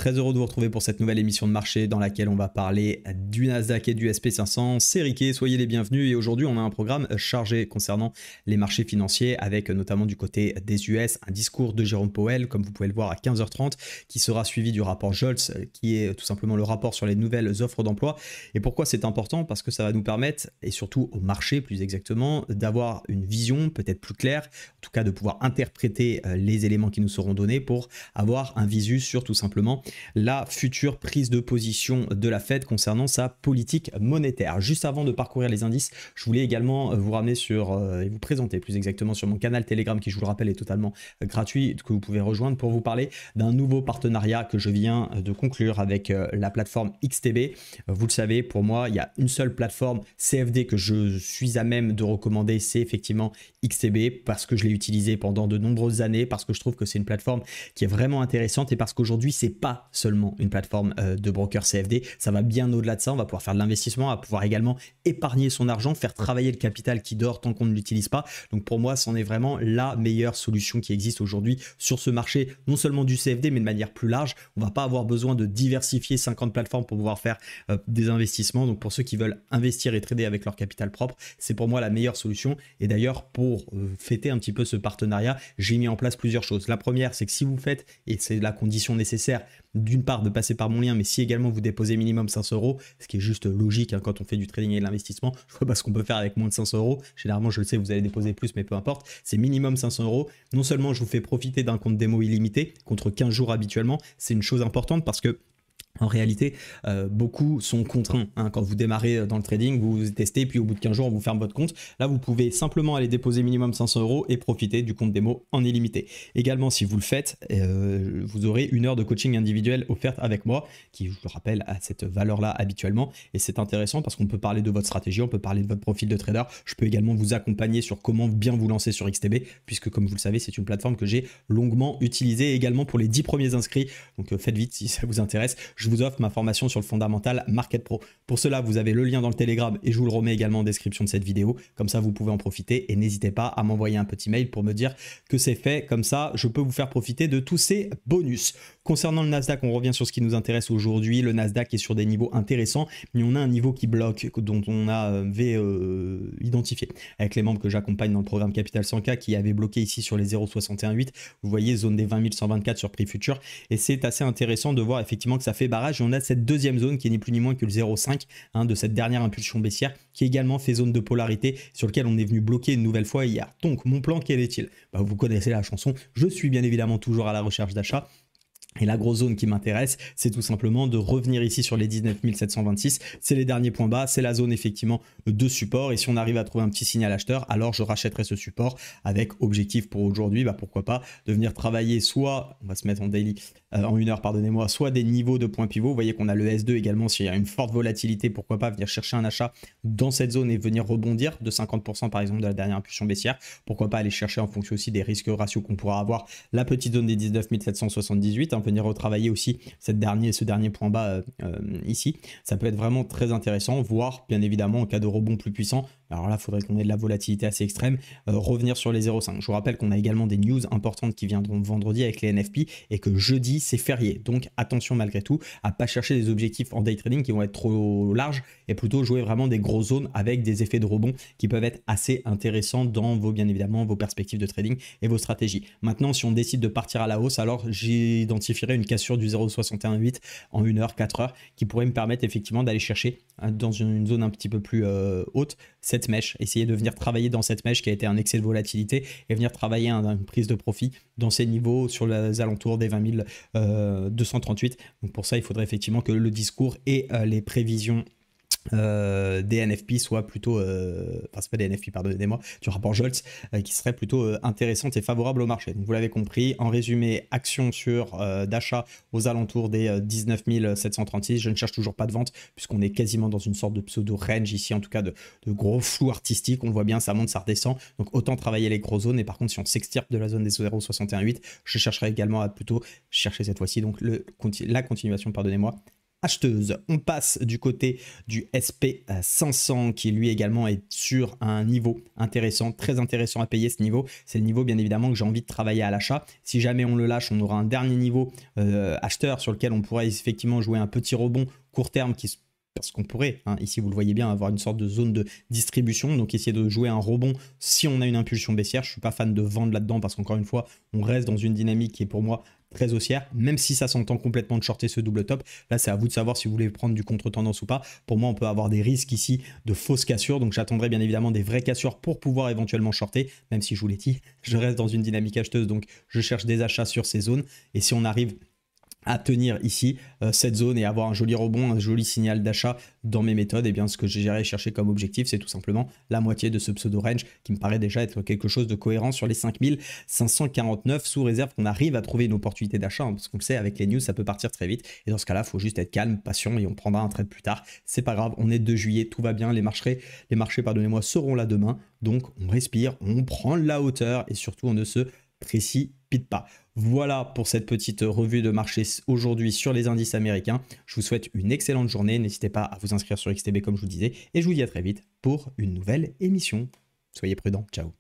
Très heureux de vous retrouver pour cette nouvelle émission de marché dans laquelle on va parler du Nasdaq et du SP500. C'est Riquet, soyez les bienvenus et aujourd'hui on a un programme chargé concernant les marchés financiers avec notamment du côté des US un discours de Jérôme Powell comme vous pouvez le voir à 15h30 qui sera suivi du rapport Scholz qui est tout simplement le rapport sur les nouvelles offres d'emploi. Et pourquoi c'est important? Parce que ça va nous permettre, et surtout au marché plus exactement, d'avoir une vision peut-être plus claire, en tout cas de pouvoir interpréter les éléments qui nous seront donnés pour avoir un visu sur tout simplement la future prise de position de la Fed concernant sa politique monétaire. Juste avant de parcourir les indices, je voulais également vous ramener sur et vous présenter plus exactement sur mon canal Telegram qui, je vous le rappelle, est totalement gratuit, que vous pouvez rejoindre pour vous parler d'un nouveau partenariat que je viens de conclure avec la plateforme XTB. Vous le savez, pour moi, il y a une seule plateforme CFD que je suis à même de recommander, c'est effectivement XTB parce que je l'ai utilisé pendant de nombreuses années, parce que je trouve que c'est une plateforme qui est vraiment intéressante et parce qu'aujourd'hui, c'est pas seulement une plateforme de broker CFD, ça va bien au-delà de ça, on va pouvoir faire de l'investissement, on va pouvoir également épargner son argent, faire travailler le capital qui dort tant qu'on ne l'utilise pas. Donc pour moi, c'en est vraiment la meilleure solution qui existe aujourd'hui sur ce marché, non seulement du CFD, mais de manière plus large. On va pas avoir besoin de diversifier 50 plateformes pour pouvoir faire des investissements. Donc pour ceux qui veulent investir et trader avec leur capital propre, c'est pour moi la meilleure solution. Et d'ailleurs, pour fêter un petit peu ce partenariat, j'ai mis en place plusieurs choses. La première, c'est que si vous faites, et c'est la condition nécessaire, d'une part de passer par mon lien, mais si également vous déposez minimum 500 €, ce qui est juste logique hein, quand on fait du trading et de l'investissement, je vois pas ce qu'on peut faire avec moins de 500 €. Généralement, je le sais, vous allez déposer plus, mais peu importe. C'est minimum 500 €. Non seulement je vous fais profiter d'un compte démo illimité contre 15 jours habituellement, c'est une chose importante parce que en réalité, beaucoup sont contraints. Hein. Quand vous démarrez dans le trading, vous testez, puis au bout de 15 jours, on vous ferme votre compte. Là, vous pouvez simplement aller déposer minimum 500 € et profiter du compte démo en illimité. Également, si vous le faites, vous aurez 1 heure de coaching individuel offerte avec moi, qui, je le rappelle, a cette valeur-là habituellement. Et c'est intéressant parce qu'on peut parler de votre stratégie, on peut parler de votre profil de trader. Je peux également vous accompagner sur comment bien vous lancer sur XTB, puisque comme vous le savez, c'est une plateforme que j'ai longuement utilisée également pour les 10 premiers inscrits. Donc faites vite si ça vous intéresse. Je vous offre ma formation sur le fondamental Market Pro. Pour cela, vous avez le lien dans le Telegram et je vous le remets également en description de cette vidéo. Comme ça, vous pouvez en profiter et n'hésitez pas à m'envoyer un petit mail pour me dire que c'est fait. Comme ça, je peux vous faire profiter de tous ces bonus. Concernant le Nasdaq, on revient sur ce qui nous intéresse aujourd'hui. Le Nasdaq est sur des niveaux intéressants, mais on a un niveau qui bloque, dont on avait identifié avec les membres que j'accompagne dans le programme Capital 100K qui avait bloqué ici sur les 0,618. Vous voyez, zone des 20 124 sur prix futur. Et c'est assez intéressant de voir effectivement que ça fait barrage. Et on a cette deuxième zone qui n'est plus ni moins que le 0,5 hein, de cette dernière impulsion baissière qui également fait zone de polarité sur lequel on est venu bloquer une nouvelle fois hier. Donc mon plan, quel est-il? Vous connaissez la chanson, je suis bien évidemment toujours à la recherche d'achat. Et la grosse zone qui m'intéresse, c'est tout simplement de revenir ici sur les 19 726. C'est les derniers points bas, c'est la zone effectivement de support. Et si on arrive à trouver un petit signal acheteur, alors je rachèterai ce support avec objectif pour aujourd'hui, pourquoi pas, de venir travailler soit, on va se mettre en daily, en 1 heure, pardonnez-moi, soit des niveaux de points pivot. Vous voyez qu'on a le S2 également, s'il y a une forte volatilité, pourquoi pas venir chercher un achat dans cette zone et venir rebondir de 50% par exemple de la dernière impulsion baissière. Pourquoi pas aller chercher en fonction aussi des risques ratios qu'on pourra avoir la petite zone des 19 778, hein, venir retravailler aussi ce dernier point bas ici. Ça peut être vraiment très intéressant, voire bien évidemment en cas de rebond plus puissant. Alors là, il faudrait qu'on ait de la volatilité assez extrême, revenir sur les 0,5. Je vous rappelle qu'on a également des news importantes qui viendront vendredi avec les NFP et que jeudi, c'est férié. Donc attention malgré tout à pas chercher des objectifs en day trading qui vont être trop larges et plutôt jouer vraiment des grosses zones avec des effets de rebond qui peuvent être assez intéressants dans bien évidemment vos perspectives de trading et vos stratégies. Maintenant, si on décide de partir à la hausse, alors j'identifierai une cassure du 0,618 en 1 heure, 4 heures qui pourrait me permettre effectivement d'aller chercher dans une zone un petit peu plus haute cette mèche, essayer de venir travailler dans cette mèche qui a été un excès de volatilité et venir travailler une prise de profit dans ces niveaux sur les alentours des 20 238. Donc pour ça, il faudrait effectivement que le discours et les prévisions des NFP soit plutôt c'est pas des NFP, pardonnez-moi, du rapport Scholz qui serait plutôt intéressante et favorable au marché. Donc vous l'avez compris, en résumé, action sur d'achat aux alentours des 19 736. Je ne cherche toujours pas de vente puisqu'on est quasiment dans une sorte de pseudo range ici, en tout cas de gros flou artistique. On voit bien, ça monte, ça redescend, donc autant travailler les grosses zones. Et par contre, si on s'extirpe de la zone des 0,618, je chercherai également à plutôt chercher cette fois-ci donc la continuation, pardonnez-moi, acheteuse. On passe du côté du SP500 qui lui également est sur un niveau intéressant, très intéressant à payer ce niveau. C'est le niveau bien évidemment que j'ai envie de travailler à l'achat. Si jamais on le lâche, on aura un dernier niveau acheteur sur lequel on pourrait effectivement jouer un petit rebond court terme parce qu'on pourrait, ici vous le voyez bien, avoir une sorte de zone de distribution, donc essayer de jouer un rebond si on a une impulsion baissière. Je ne suis pas fan de vendre là-dedans parce qu'encore une fois, on reste dans une dynamique qui est pour moi très haussière, même si ça s'entend complètement de shorter ce double top. Là, c'est à vous de savoir si vous voulez prendre du contre-tendance ou pas. Pour moi, on peut avoir des risques ici de fausses cassures, donc j'attendrai bien évidemment des vraies cassures pour pouvoir éventuellement shorter, même si je vous l'ai dit, je reste dans une dynamique acheteuse, donc je cherche des achats sur ces zones, et si on arrive à tenir ici cette zone et avoir un joli rebond, un joli signal d'achat dans mes méthodes, et bien ce que j'ai cherché comme objectif, c'est tout simplement la moitié de ce pseudo range qui me paraît déjà être quelque chose de cohérent sur les 5549, sous réserve qu'on arrive à trouver une opportunité d'achat, parce qu'on le sait, avec les news ça peut partir très vite, et dans ce cas là il faut juste être calme, patient, et on prendra un trade plus tard. C'est pas grave, on est 2 juillet, tout va bien, les marchés pardonnez-moi, seront là demain, donc on respire, on prend de la hauteur et surtout on ne se précipite pas. Voilà pour cette petite revue de marché aujourd'hui sur les indices américains. Je vous souhaite une excellente journée. N'hésitez pas à vous inscrire sur XTB comme je vous disais. Et je vous dis à très vite pour une nouvelle émission. Soyez prudents. Ciao.